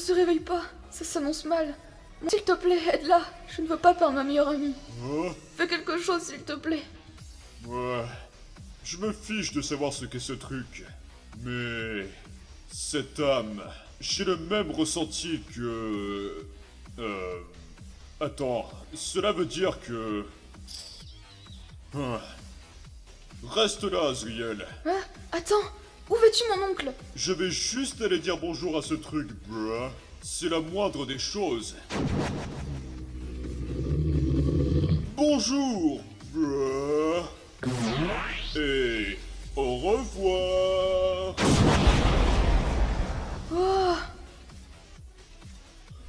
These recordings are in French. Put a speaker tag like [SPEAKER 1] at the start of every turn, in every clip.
[SPEAKER 1] Ne se réveille pas, ça s'annonce mal. S'il te plaît, aide-la. Je ne veux pas perdre ma meilleure amie.
[SPEAKER 2] Hein?
[SPEAKER 1] Fais quelque chose, s'il te plaît.
[SPEAKER 2] Ouais. Je me fiche de savoir ce qu'est ce truc. Mais... cette âme... J'ai le même ressenti que... Attends, cela veut dire que... Reste là, Azriel.
[SPEAKER 1] Ah, attends, où veux-tu, mon oncle?
[SPEAKER 2] Je vais juste aller dire bonjour à ce truc, bruh. C'est la moindre des choses. Bonjour, bruh. Et au revoir.
[SPEAKER 1] Oh,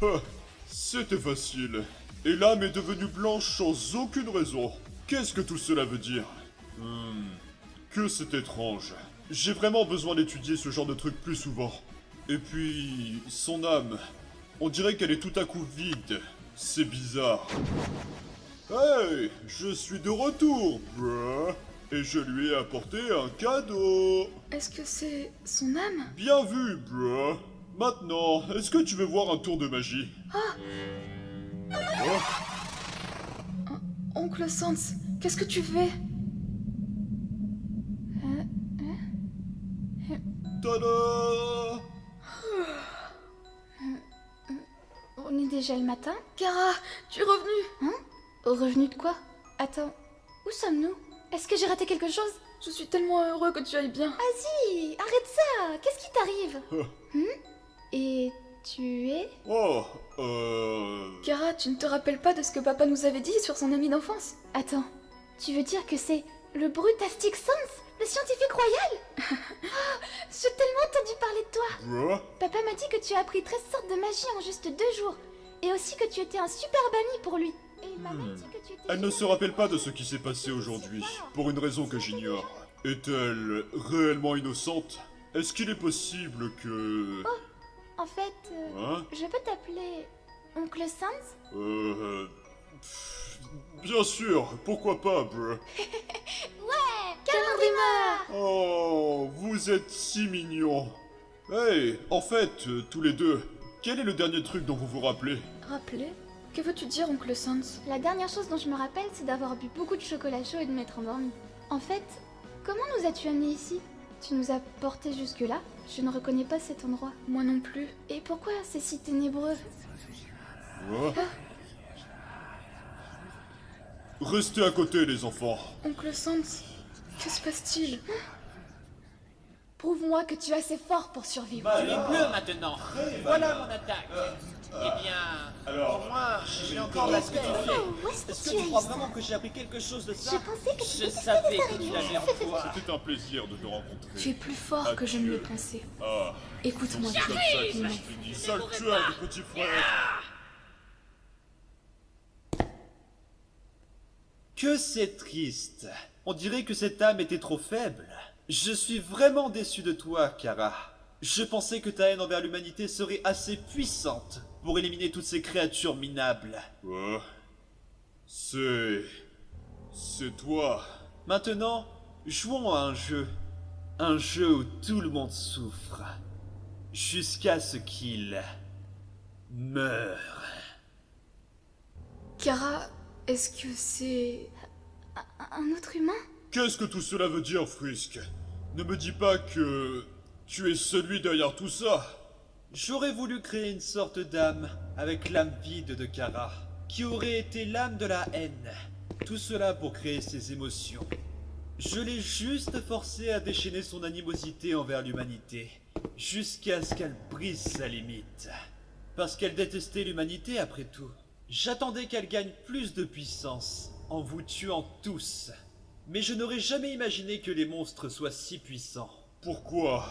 [SPEAKER 2] Ah, c'était facile. Et l'âme est devenue blanche sans aucune raison. Qu'est-ce que tout cela veut dire? Que c'est étrange. J'ai vraiment besoin d'étudier ce genre de truc plus souvent. Et puis, son âme, on dirait qu'elle est tout à coup vide. C'est bizarre. Hey, je suis de retour, bruh. Et je lui ai apporté un cadeau.
[SPEAKER 1] est-ce que c'est son âme?
[SPEAKER 2] Bien vu, bruh. Maintenant, est-ce que tu veux voir un tour de magie?
[SPEAKER 1] Oncle Sans, qu'est-ce que tu fais?
[SPEAKER 2] Tada!
[SPEAKER 3] On est déjà le matin?
[SPEAKER 1] Kara, tu es revenue?
[SPEAKER 3] Hein? Au revenu de quoi? Attends, où sommes-nous? Est-ce que j'ai raté quelque chose?
[SPEAKER 1] Je suis tellement heureux que tu ailles bien.
[SPEAKER 3] Vas-y, arrête ça! Qu'est-ce qui t'arrive? Et tu es?
[SPEAKER 2] Oh,
[SPEAKER 1] Kara, tu ne te rappelles pas de ce que papa nous avait dit sur son ami d'enfance?
[SPEAKER 3] Attends, tu veux dire que c'est le Brutastic Sans? Le scientifique royal? Oh, j'ai tellement entendu parler de toi!
[SPEAKER 2] bruh?
[SPEAKER 3] Papa m'a dit que tu as appris 13 sortes de magie en juste 2 jours. Et aussi que tu étais un super ami pour lui. Et il m'a même dit que tu étais...
[SPEAKER 2] Elle ne se rappelle pas de ce qui s'est passé aujourd'hui, pour une raison que j'ignore. Est-elle réellement innocente? Est-ce qu'il est possible que...
[SPEAKER 3] En fait,
[SPEAKER 2] Hein?
[SPEAKER 3] je peux t'appeler Oncle Sans?
[SPEAKER 2] Bien sûr, pourquoi pas, bruh?
[SPEAKER 3] Calandrima!
[SPEAKER 2] Oh, vous êtes si mignons. Hey, en fait, tous les deux, quel est le dernier truc dont vous vous rappelez?
[SPEAKER 1] Rappelez? Que veux-tu dire, oncle Sans?
[SPEAKER 3] La dernière chose dont je me rappelle, c'est d'avoir bu beaucoup de chocolat chaud et de m'être endormie. En fait, comment nous as-tu amenés ici? Tu nous as portés jusque-là? Je ne reconnais pas cet endroit.
[SPEAKER 1] Moi non plus.
[SPEAKER 3] Et pourquoi c'est si ténébreux?
[SPEAKER 2] Quoi? Restez à côté, les enfants.
[SPEAKER 1] Oncle Sans, que se passe-t-il?
[SPEAKER 3] Prouve-moi que tu es assez fort pour survivre.
[SPEAKER 4] Tu es bleu maintenant. Voilà mon attaque. Eh bien, au moins, j'ai encore la ce que tu fais.
[SPEAKER 3] Où est-ce
[SPEAKER 4] Est-ce
[SPEAKER 3] que
[SPEAKER 4] que
[SPEAKER 3] tu
[SPEAKER 4] tu
[SPEAKER 3] as
[SPEAKER 4] crois
[SPEAKER 3] eu
[SPEAKER 4] vraiment que j'ai appris quelque chose de ça?
[SPEAKER 3] Je pensais que tu
[SPEAKER 4] Je
[SPEAKER 3] détestais
[SPEAKER 4] savais
[SPEAKER 3] les
[SPEAKER 4] que
[SPEAKER 3] araignées.
[SPEAKER 4] tu l'avais en toi.
[SPEAKER 2] C'était un plaisir de te rencontrer.
[SPEAKER 1] Tu es plus fort que je ne le pensais.
[SPEAKER 2] Ah,
[SPEAKER 1] Écoute-moi
[SPEAKER 2] c'est comme
[SPEAKER 1] bien.
[SPEAKER 2] ça que ça se finit. Sale tueur de petit frère.
[SPEAKER 4] Que c'est triste. On dirait que cette âme était trop faible. Je suis vraiment déçu de toi, Kara. Je pensais que ta haine envers l'humanité serait assez puissante pour éliminer toutes ces créatures minables.
[SPEAKER 2] Quoi? C'est toi.
[SPEAKER 4] Maintenant, jouons à un jeu. Un jeu où tout le monde souffre. Jusqu'à ce qu'il meure.
[SPEAKER 1] Kara, est-ce que c'est...
[SPEAKER 3] Un autre humain?
[SPEAKER 2] Qu'est-ce que tout cela veut dire, Frisk? Ne me dis pas que tu es celui derrière tout ça.
[SPEAKER 4] J'aurais voulu créer une sorte d'âme avec l'âme vide de Kara, qui aurait été l'âme de la haine. Tout cela pour créer ses émotions. Je l'ai juste forcé à déchaîner son animosité envers l'humanité, jusqu'à ce qu'elle brise sa limite. Parce qu'elle détestait l'humanité après tout. J'attendais qu'elle gagne plus de puissance, en vous tuant tous. Mais je n'aurais jamais imaginé que les monstres soient si puissants.
[SPEAKER 2] Pourquoi?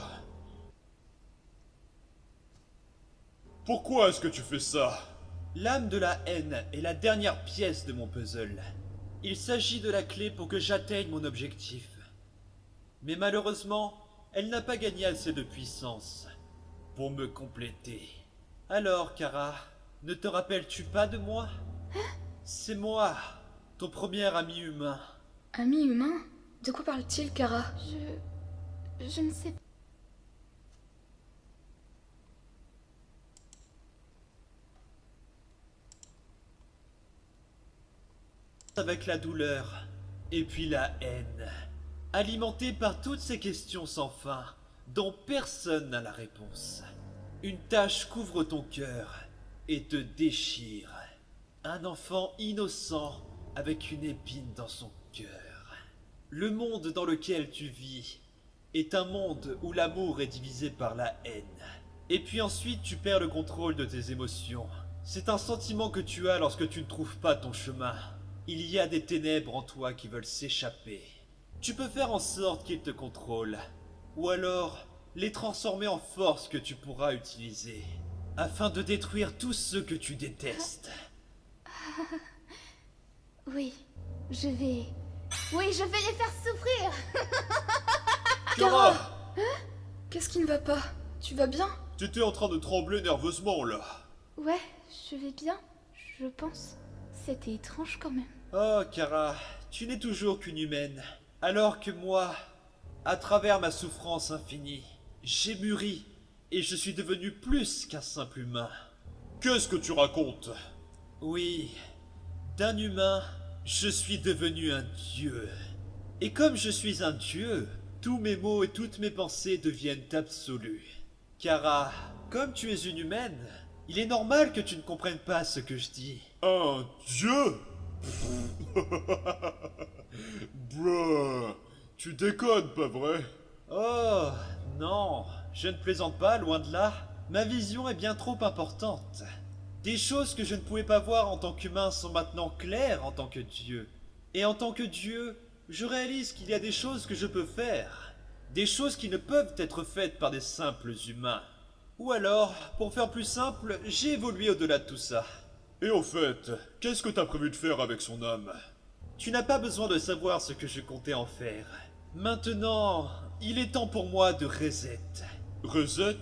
[SPEAKER 2] Pourquoi est-ce que tu fais ça?
[SPEAKER 4] L'âme de la haine est la dernière pièce de mon puzzle. Il s'agit de la clé pour que j'atteigne mon objectif. Mais malheureusement, elle n'a pas gagné assez de puissance pour me compléter. Alors, Kara, ne te rappelles-tu pas de moi? C'est moi, ton premier ami humain.
[SPEAKER 1] Ami humain? De quoi parle-t-il, Kara?
[SPEAKER 3] Je ne sais pas.
[SPEAKER 4] avec la douleur, et puis la haine, alimentée par toutes ces questions sans fin, dont personne n'a la réponse. Une tache couvre ton cœur et te déchire. Un enfant innocent avec une épine dans son cœur. Le monde dans lequel tu vis est un monde où l'amour est divisé par la haine. Et puis ensuite tu perds le contrôle de tes émotions. C'est un sentiment que tu as lorsque tu ne trouves pas ton chemin. Il y a des ténèbres en toi qui veulent s'échapper. Tu peux faire en sorte qu'ils te contrôlent, ou alors les transformer en force que tu pourras utiliser, afin de détruire tous ceux que tu détestes.
[SPEAKER 3] Oui, je vais... Oui, je vais les faire souffrir.
[SPEAKER 2] Kara!
[SPEAKER 1] Qu'est-ce qui ne va pas? Tu vas bien?
[SPEAKER 2] T'étais en train de trembler nerveusement là.
[SPEAKER 3] Ouais, je vais bien, je pense. C'était étrange quand même.
[SPEAKER 4] Oh, Kara, tu n'es toujours qu'une humaine. Alors que moi, à travers ma souffrance infinie, j'ai mûri et je suis devenu plus qu'un simple humain.
[SPEAKER 2] Qu'est-ce que tu racontes?
[SPEAKER 4] Oui, d'un humain, je suis devenu un dieu. Et comme je suis un dieu, tous mes mots et toutes mes pensées deviennent absolus. Kara, comme tu es une humaine, il est normal que tu ne comprennes pas ce que je dis.
[SPEAKER 2] Un dieu? Bruh, tu déconnes, pas vrai?
[SPEAKER 4] Oh, non, je ne plaisante pas, loin de là. Ma vision est bien trop importante. Des choses que je ne pouvais pas voir en tant qu'humain sont maintenant claires en tant que Dieu. Et en tant que Dieu, je réalise qu'il y a des choses que je peux faire. Des choses qui ne peuvent être faites par des simples humains. Ou alors, pour faire plus simple, j'ai évolué au-delà de tout ça.
[SPEAKER 2] Et au fait, qu'est-ce que t'as prévu de faire avec son âme?
[SPEAKER 4] Tu n'as pas besoin de savoir ce que je comptais en faire. Maintenant, il est temps pour moi de reset.
[SPEAKER 2] Reset?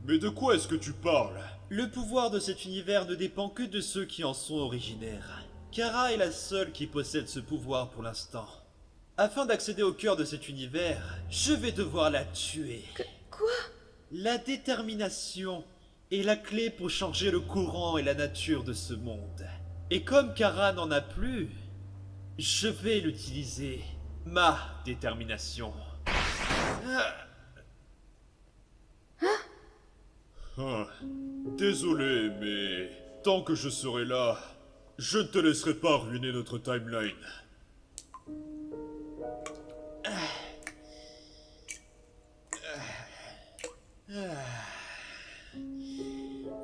[SPEAKER 2] Mais de quoi est-ce que tu parles?
[SPEAKER 4] Le pouvoir de cet univers ne dépend que de ceux qui en sont originaires. Kara est la seule qui possède ce pouvoir pour l'instant. Afin d'accéder au cœur de cet univers, je vais devoir la tuer.
[SPEAKER 1] Quoi?
[SPEAKER 4] La détermination est la clé pour changer le courant et la nature de ce monde. Et comme Kara n'en a plus, je vais l'utiliser. Ma détermination.
[SPEAKER 2] Ah, désolé, mais tant que je serai là, je ne te laisserai pas ruiner notre timeline.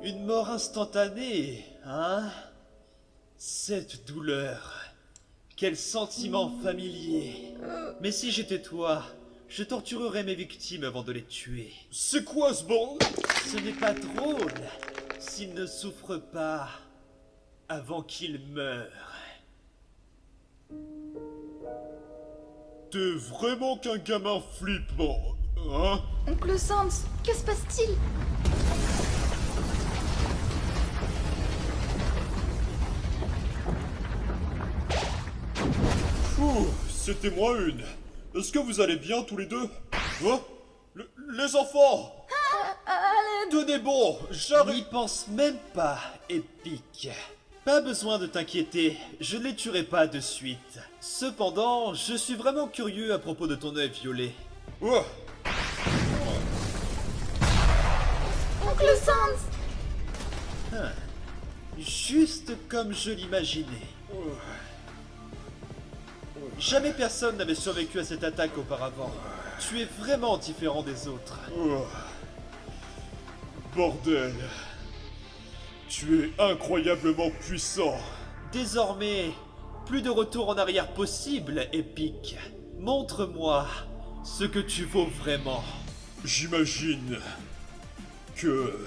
[SPEAKER 4] Une mort instantanée, hein? Cette douleur. Quel sentiment familier. Mais si j'étais toi, je torturerais mes victimes avant de les tuer.
[SPEAKER 2] C'est quoi ce bordel?
[SPEAKER 4] Ce n'est pas drôle s'ils ne souffrent pas avant qu'ils meurent.
[SPEAKER 2] T'es vraiment qu'un gamin flippant, hein?
[SPEAKER 1] Oncle Sans,
[SPEAKER 3] Que se passe-t-il?
[SPEAKER 2] Ouh, c'était moi une. Est-ce que vous allez bien tous les deux? Hein? Les enfants! Tenez bon, j'arrive.
[SPEAKER 4] N'y pense même pas, Epic. Pas besoin de t'inquiéter, je ne les tuerai pas de suite. Cependant, je suis vraiment curieux à propos de ton œil violet.
[SPEAKER 2] Ouais.
[SPEAKER 3] Oncle Sans!
[SPEAKER 4] Juste comme je l'imaginais. Jamais personne n'avait survécu à cette attaque auparavant. Tu es vraiment différent des autres.
[SPEAKER 2] Oh. Bordel. Tu es incroyablement puissant.
[SPEAKER 4] Désormais, plus de retour en arrière possible, Epic. Montre-moi ce que tu vaux vraiment.
[SPEAKER 2] J'imagine que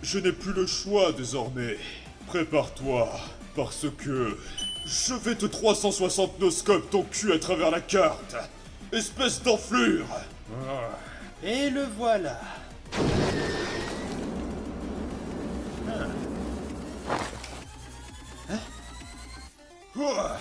[SPEAKER 2] je n'ai plus le choix désormais. Prépare-toi, parce que je vais te 360 noscope ton cul à travers la carte. Espèce d'enflure.
[SPEAKER 4] Et le voilà.
[SPEAKER 2] Ah.